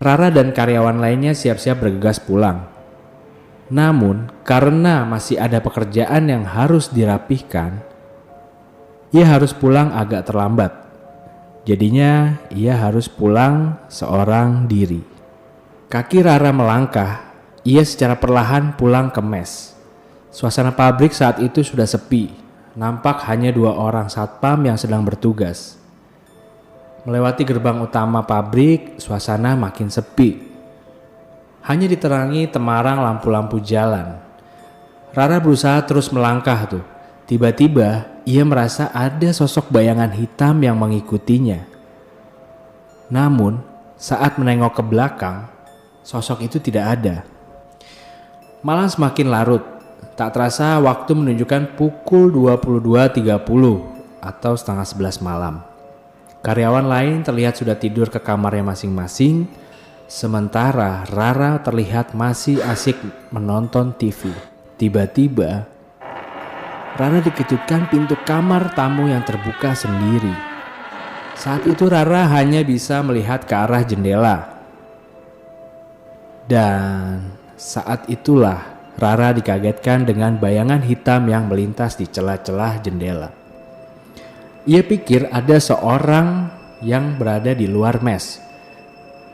Rara dan karyawan lainnya siap-siap bergegas pulang. Namun, karena masih ada pekerjaan yang harus dirapihkan, ia harus pulang agak terlambat. Jadinya, ia harus pulang seorang diri. Kaki Rara melangkah, ia secara perlahan pulang ke mes. Suasana pabrik saat itu sudah sepi, nampak hanya 2 orang satpam yang sedang bertugas. Melewati gerbang utama pabrik, suasana makin sepi. Hanya diterangi temarang lampu-lampu jalan. Rara berusaha terus melangkah tuh. Tiba-tiba ia merasa ada sosok bayangan hitam yang mengikutinya. Namun saat menengok ke belakang, sosok itu tidak ada. Malam semakin larut. Tak terasa waktu menunjukkan pukul 22.30 atau setengah 11 malam. Karyawan lain terlihat sudah tidur ke kamarnya masing-masing, sementara Rara terlihat masih asik menonton TV. Tiba-tiba, Rara dikejutkan pintu kamar tamu yang terbuka sendiri. Saat itu Rara hanya bisa melihat ke arah jendela. Dan saat itulah Rara dikagetkan dengan bayangan hitam yang melintas di celah-celah jendela. Ia pikir ada seorang yang berada di luar mes,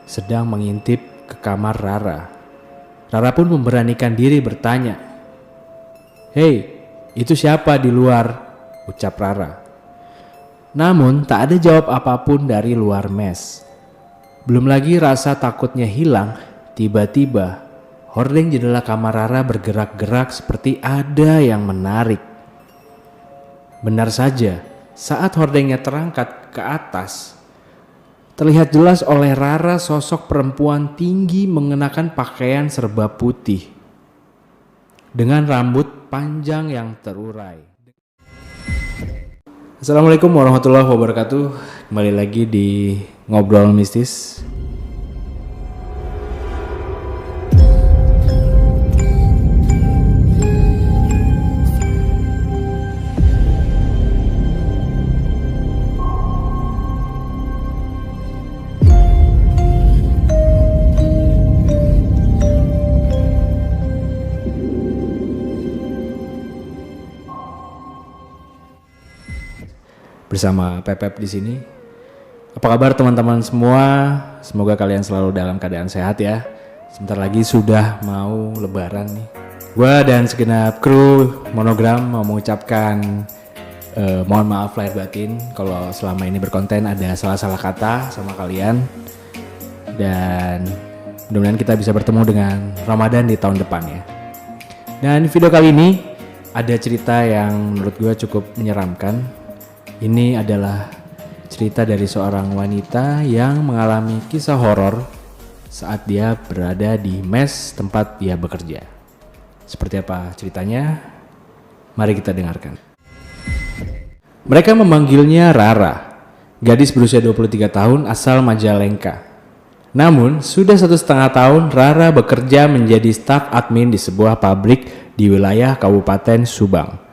sedang mengintip ke kamar Rara. Rara pun memberanikan diri bertanya, "Hei, itu siapa di luar?" ucap Rara. Namun tak ada jawab apapun dari luar mes. Belum lagi rasa takutnya hilang, tiba-tiba hordeng jendela kamar Rara bergerak-gerak seperti ada yang menarik. Benar saja, saat hordengnya terangkat ke atas, terlihat jelas oleh Rara sosok perempuan tinggi mengenakan pakaian serba putih dengan rambut panjang yang terurai. Assalamualaikum warahmatullahi wabarakatuh. Kembali lagi di Ngobrol Mistis. Bersama Pepep di sini. Apa kabar teman-teman semua? Semoga kalian selalu dalam keadaan sehat ya. Sebentar lagi sudah mau lebaran nih. Gua dan segenap kru Monogram mau mengucapkan mohon maaf lahir batin kalau selama ini berkonten ada salah-salah kata sama kalian. Dan mudah-mudahan kita bisa bertemu dengan Ramadan di tahun depan ya. Dan video kali ini ada cerita yang menurut gue cukup menyeramkan. Ini adalah cerita dari seorang wanita yang mengalami kisah horor saat dia berada di mes tempat dia bekerja. Seperti apa ceritanya? Mari kita dengarkan. Mereka memanggilnya Rara, gadis berusia 23 tahun asal Majalengka. Namun, sudah 1,5 tahun Rara bekerja menjadi staf admin di sebuah pabrik di wilayah Kabupaten Subang.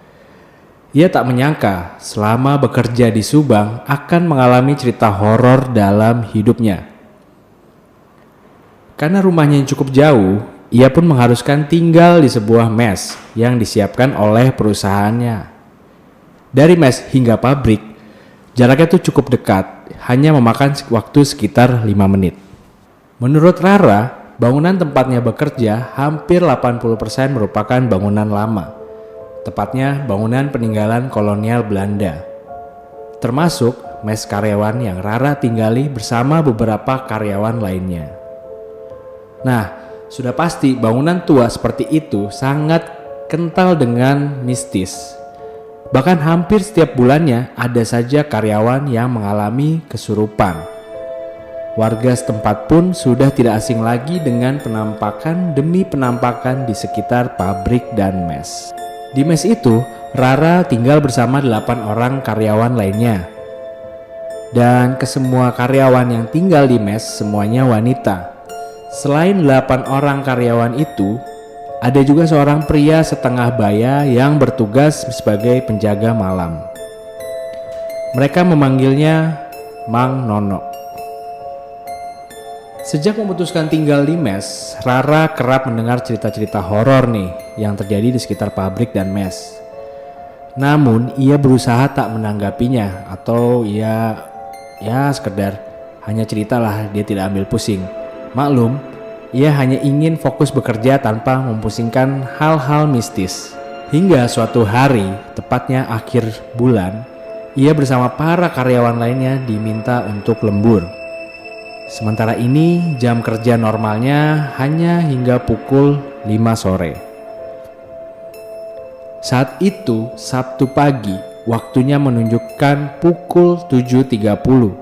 Ia tak menyangka selama bekerja di Subang akan mengalami cerita horor dalam hidupnya. Karena rumahnya yang cukup jauh, ia pun mengharuskan tinggal di sebuah mes yang disiapkan oleh perusahaannya. Dari mes hingga pabrik, jaraknya itu cukup dekat, hanya memakan waktu sekitar 5 menit. Menurut Rara, bangunan tempatnya bekerja hampir 80% merupakan bangunan lama. Tepatnya bangunan peninggalan kolonial Belanda. Termasuk mes karyawan yang Rara tinggali bersama beberapa karyawan lainnya. Nah, sudah pasti bangunan tua seperti itu sangat kental dengan mistis. Bahkan hampir setiap bulannya ada saja karyawan yang mengalami kesurupan. Warga setempat pun sudah tidak asing lagi dengan penampakan demi penampakan di sekitar pabrik dan mes. Di mes itu, Rara tinggal bersama 8 orang karyawan lainnya. Dan kesemua karyawan yang tinggal di mes semuanya wanita. Selain 8 orang karyawan itu, ada juga seorang pria setengah baya yang bertugas sebagai penjaga malam. Mereka memanggilnya Mang Nono. Sejak memutuskan tinggal di mes, Rara kerap mendengar cerita-cerita horor nih yang terjadi di sekitar pabrik dan mes. Namun ia berusaha tak menanggapinya atau ya sekedar hanya ceritalah, dia tidak ambil pusing. Maklum, ia hanya ingin fokus bekerja tanpa mempusingkan hal-hal mistis. Hingga suatu hari, tepatnya akhir bulan, ia bersama para karyawan lainnya diminta untuk lembur. Sementara ini jam kerja normalnya hanya hingga pukul 5 sore. Saat itu Sabtu pagi, waktunya menunjukkan pukul 7.30.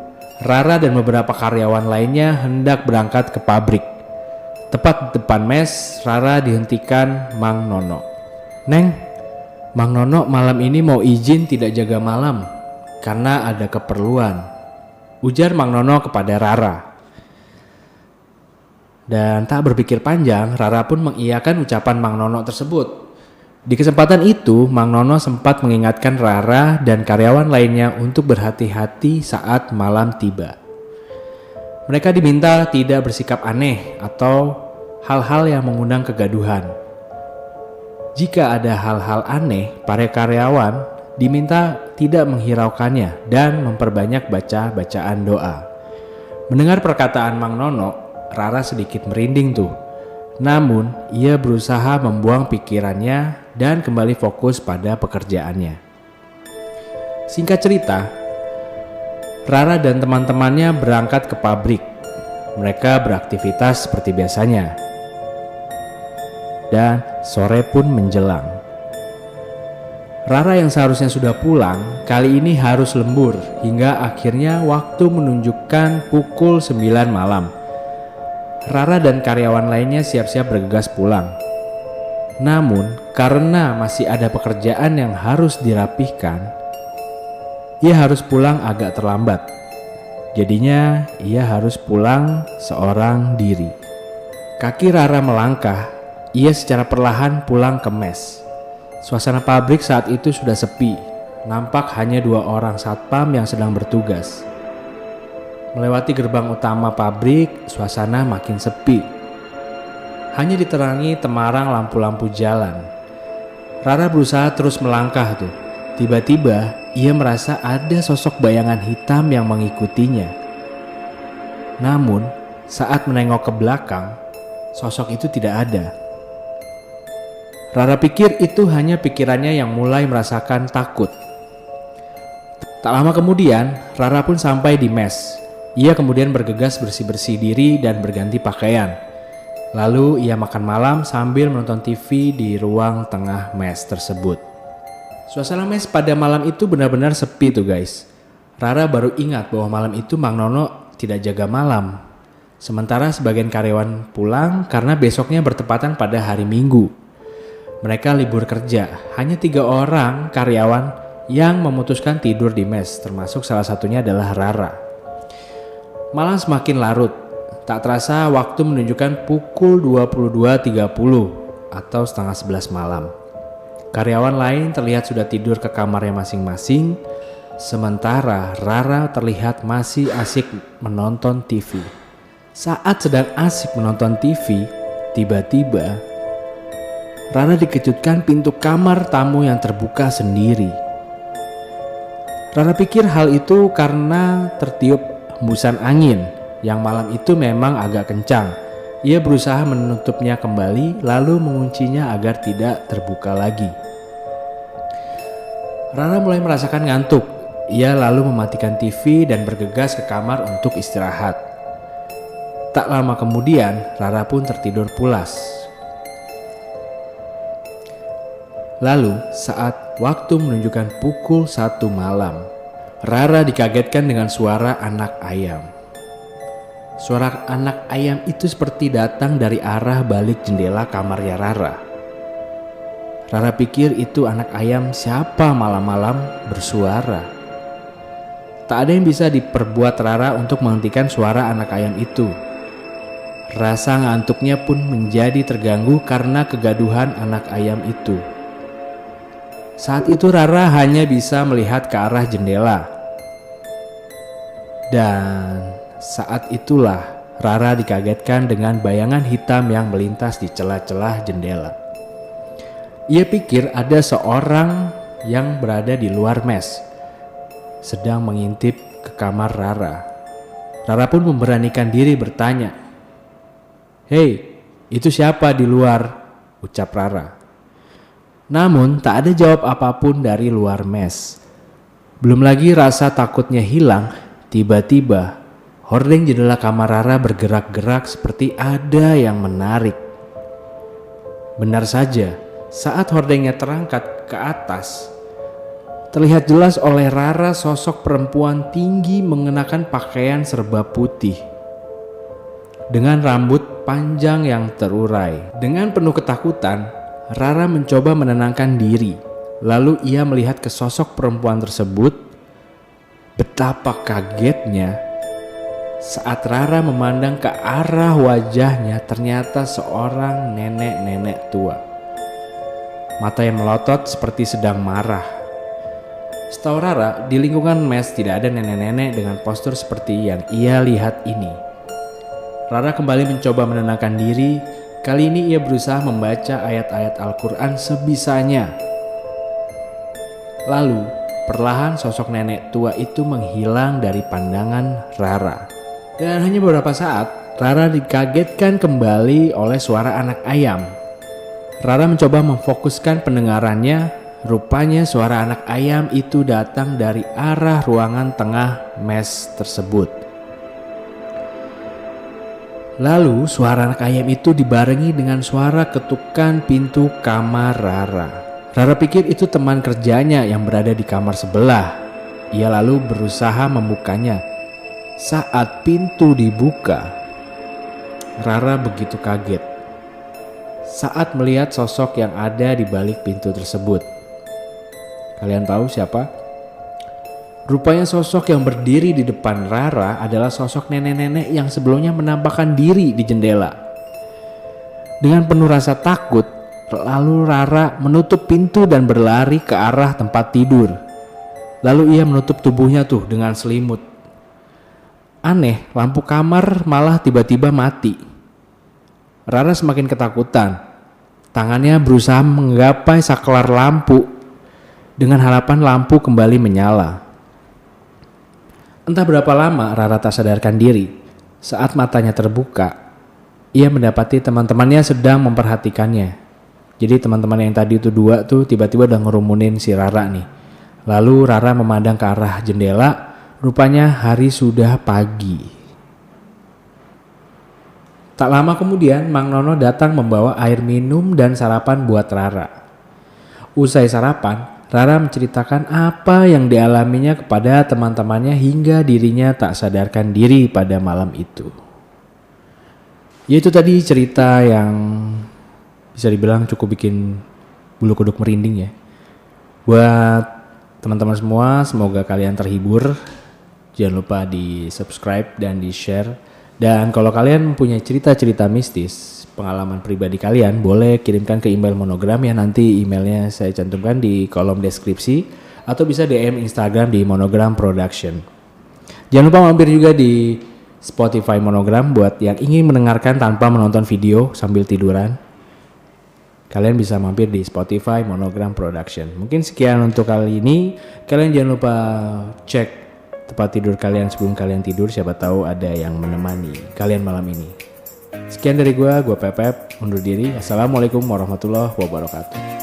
Rara dan beberapa karyawan lainnya hendak berangkat ke pabrik. Tepat di depan mes, Rara dihentikan Mang Nono. "Neng, Mang Nono malam ini mau izin tidak jaga malam karena ada keperluan," ujar Mang Nono kepada Rara. Dan tak berpikir panjang, Rara pun mengiyakan ucapan Mang Nono tersebut. Di kesempatan itu, Mang Nono sempat mengingatkan Rara dan karyawan lainnya untuk berhati-hati saat malam tiba. Mereka diminta tidak bersikap aneh atau hal-hal yang mengundang kegaduhan. Jika ada hal-hal aneh, para karyawan diminta tidak menghiraukannya dan memperbanyak baca-bacaan doa. Mendengar perkataan Mang Nono, Rara sedikit merinding tuh. Namun, ia berusaha membuang pikirannya dan kembali fokus pada pekerjaannya. Singkat cerita, Rara dan teman-temannya berangkat ke pabrik. Mereka beraktivitas seperti biasanya. Dan sore pun menjelang. Rara yang seharusnya sudah pulang, kali ini harus lembur hingga akhirnya waktu menunjukkan pukul 9 malam. Rara dan karyawan lainnya siap-siap bergegas pulang. Namun, karena masih ada pekerjaan yang harus dirapihkan, ia harus pulang agak terlambat. Jadinya, ia harus pulang seorang diri. Kaki Rara melangkah, ia secara perlahan pulang ke mes. Suasana pabrik saat itu sudah sepi, nampak hanya 2 orang satpam yang sedang bertugas. Melewati gerbang utama pabrik, suasana makin sepi. Hanya diterangi temarang lampu-lampu jalan. Rara berusaha terus melangkah tuh. Tiba-tiba ia merasa ada sosok bayangan hitam yang mengikutinya. Namun saat menengok ke belakang, sosok itu tidak ada. Rara pikir itu hanya pikirannya yang mulai merasakan takut. Tak lama kemudian, Rara pun sampai di mes. Ia kemudian bergegas bersih-bersih diri dan berganti pakaian. Lalu ia makan malam sambil menonton TV di ruang tengah mes tersebut. Suasana mes pada malam itu benar-benar sepi tuh guys. Rara baru ingat bahwa malam itu Mang Nono tidak jaga malam. Sementara sebagian karyawan pulang karena besoknya bertepatan pada hari Minggu. Mereka libur kerja. Hanya 3 orang karyawan yang memutuskan tidur di mes, termasuk salah satunya adalah Rara. Malam semakin larut, tak terasa waktu menunjukkan pukul 22.30 atau setengah 11 malam. Karyawan lain terlihat sudah tidur ke kamarnya masing-masing, sementara Rara terlihat masih asik menonton TV. Saat sedang asik menonton TV, tiba-tiba Rara dikejutkan pintu kamar tamu yang terbuka sendiri. Rara pikir hal itu karena tertiup hembusan angin yang malam itu memang agak kencang. Ia berusaha menutupnya kembali lalu menguncinya agar tidak terbuka lagi. Rara mulai merasakan ngantuk. Ia lalu mematikan TV dan bergegas ke kamar untuk istirahat. Tak lama kemudian, Rara pun tertidur pulas. Lalu saat waktu menunjukkan pukul 1 malam, Rara dikagetkan dengan suara anak ayam. Suara anak ayam itu seperti datang dari arah balik jendela kamarnya Rara. Rara pikir itu anak ayam siapa malam-malam bersuara. Tak ada yang bisa diperbuat Rara untuk menghentikan suara anak ayam itu. Rasa ngantuknya pun menjadi terganggu karena kegaduhan anak ayam itu. Saat itu Rara hanya bisa melihat ke arah jendela. Dan saat itulah Rara dikagetkan dengan bayangan hitam yang melintas di celah-celah jendela. Ia pikir ada seorang yang berada di luar mes, sedang mengintip ke kamar Rara. Rara pun memberanikan diri bertanya. "Hei, itu siapa di luar?" ucap Rara. Namun tak ada jawab apapun dari luar mes. Belum lagi rasa takutnya hilang, tiba-tiba hordeng jendela kamar Rara bergerak-gerak seperti ada yang menarik. Benar saja, saat hordengnya terangkat ke atas, terlihat jelas oleh Rara sosok perempuan tinggi mengenakan pakaian serba putih dengan rambut panjang yang terurai. Dengan penuh ketakutan, Rara mencoba menenangkan diri. Lalu ia melihat ke sosok perempuan tersebut. Betapa kagetnya saat Rara memandang ke arah wajahnya, ternyata seorang nenek-nenek tua. Mata yang melotot seperti sedang marah. Setahu Rara, di lingkungan mes tidak ada nenek-nenek dengan postur seperti yang ia lihat ini. Rara kembali mencoba menenangkan diri. Kali ini ia berusaha membaca ayat-ayat Al-Quran sebisanya. Lalu, perlahan sosok nenek tua itu menghilang dari pandangan Rara. Dan hanya beberapa saat, Rara dikagetkan kembali oleh suara anak ayam. Rara mencoba memfokuskan pendengarannya. Rupanya suara anak ayam itu datang dari arah ruangan tengah mes tersebut. Lalu suara anak ayam itu dibarengi dengan suara ketukan pintu kamar Rara. Rara pikir itu teman kerjanya yang berada di kamar sebelah. Ia lalu berusaha membukanya. Saat pintu dibuka, Rara begitu kaget saat melihat sosok yang ada di balik pintu tersebut. Kalian tahu siapa? Rupanya sosok yang berdiri di depan Rara adalah sosok nenek-nenek yang sebelumnya menampakkan diri di jendela. Dengan penuh rasa takut, lalu Rara menutup pintu dan berlari ke arah tempat tidur. Lalu ia menutup tubuhnya dengan selimut. Aneh, lampu kamar malah tiba-tiba mati. Rara semakin ketakutan. Tangannya berusaha menggapai saklar lampu dengan harapan lampu kembali menyala. Entah berapa lama Rara tak sadarkan diri. Saat matanya terbuka, ia mendapati teman-temannya sedang memperhatikannya. Jadi teman-teman yang tadi itu dua tiba-tiba udah ngerumunin si Rara nih. Lalu Rara memandang ke arah jendela. Rupanya hari sudah pagi. Tak lama kemudian Mang Nono datang membawa air minum dan sarapan buat Rara. Usai sarapan, Rara menceritakan apa yang dialaminya kepada teman-temannya hingga dirinya tak sadarkan diri pada malam itu. Yaitu tadi cerita yang bisa dibilang cukup bikin bulu kuduk merinding ya. Buat teman-teman semua, semoga kalian terhibur. Jangan lupa di subscribe dan di share. Dan kalau kalian mempunyai cerita-cerita mistis, pengalaman pribadi kalian, boleh kirimkan ke email Monogram ya. Nanti emailnya saya cantumkan di kolom deskripsi. Atau bisa DM Instagram di Monogram Production. Jangan lupa mampir juga di Spotify Monogram buat yang ingin mendengarkan tanpa menonton video sambil tiduran. Kalian bisa mampir di Spotify Monogram Production. Mungkin sekian untuk kali ini. Kalian jangan lupa cek tempat tidur kalian sebelum kalian tidur, siapa tahu ada yang menemani kalian malam ini. Sekian dari gue Pepep, undur diri. Assalamualaikum warahmatullahi wabarakatuh.